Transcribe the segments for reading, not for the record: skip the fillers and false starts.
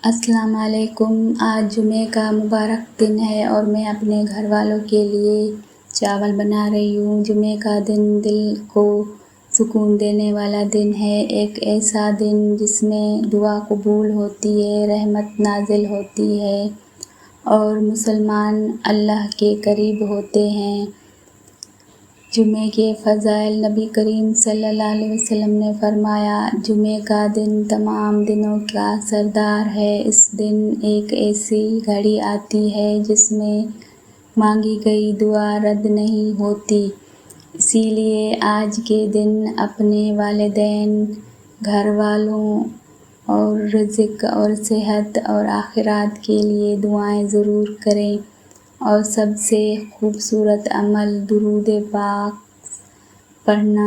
السلام علیکم۔ آج جمعے کا مبارک دن ہے اور میں اپنے گھر والوں کے لیے چاول بنا رہی ہوں۔ جمعے کا دن دل کو سکون دینے والا دن ہے، ایک ایسا دن جس میں دعا قبول ہوتی ہے، رحمت نازل ہوتی ہے اور مسلمان اللہ کے قریب ہوتے ہیں۔ جمعے کے فضائل۔ نبی کریم صلی اللہ علیہ وسلم نے فرمایا، جمعے کا دن تمام دنوں کا سردار ہے۔ اس دن ایک ایسی گھڑی آتی ہے جس میں مانگی گئی دعا رد نہیں ہوتی، اسی لیے آج کے دن اپنے والدین، گھر والوں اور رزق اور صحت اور آخرت کے لیے دعائیں ضرور کریں۔ اور سب سے خوبصورت عمل درود پاک پڑھنا۔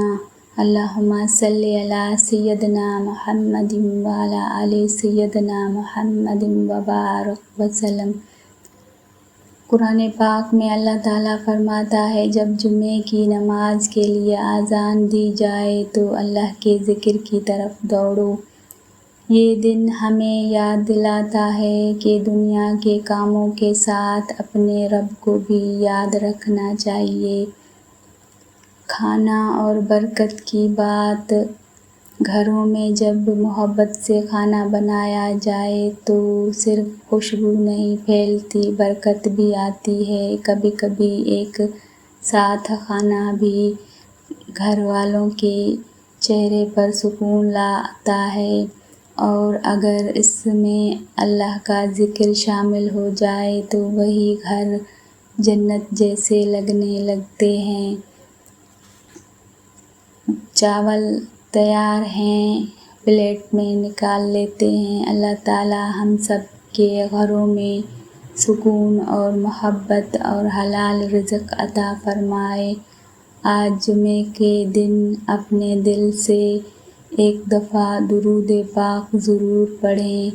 اللہم صلی علی سیدنا محمد وعلی آل سیدنا محمد وبارک وسلم۔ قرآن پاک میں اللہ تعالیٰ فرماتا ہے، جب جمعے کی نماز کے لیے اذان دی جائے تو اللہ کے ذکر کی طرف دوڑو۔ یہ دن ہمیں یاد دلاتا ہے کہ دنیا کے کاموں کے ساتھ اپنے رب کو بھی یاد رکھنا چاہیے۔ کھانا اور برکت کی بات۔ گھروں میں جب محبت سے کھانا بنایا جائے تو صرف خوشبو نہیں پھیلتی، برکت بھی آتی ہے۔ کبھی کبھی ایک ساتھ کھانا بھی گھر والوں کے چہرے پر سکون لاتا ہے، اور اگر اس میں اللہ کا ذکر شامل ہو جائے تو وہی گھر جنت جیسے لگنے لگتے ہیں۔ چاول تیار ہیں، پلیٹ میں نکال لیتے ہیں۔ اللہ تعالیٰ ہم سب کے گھروں میں سکون اور محبت اور حلال رزق عطا فرمائے۔ آج جمعے کے دن اپنے دل سے ایک دفعہ درود پاک ضرور پڑھیں۔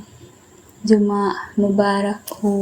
جمعہ مبارک ہو۔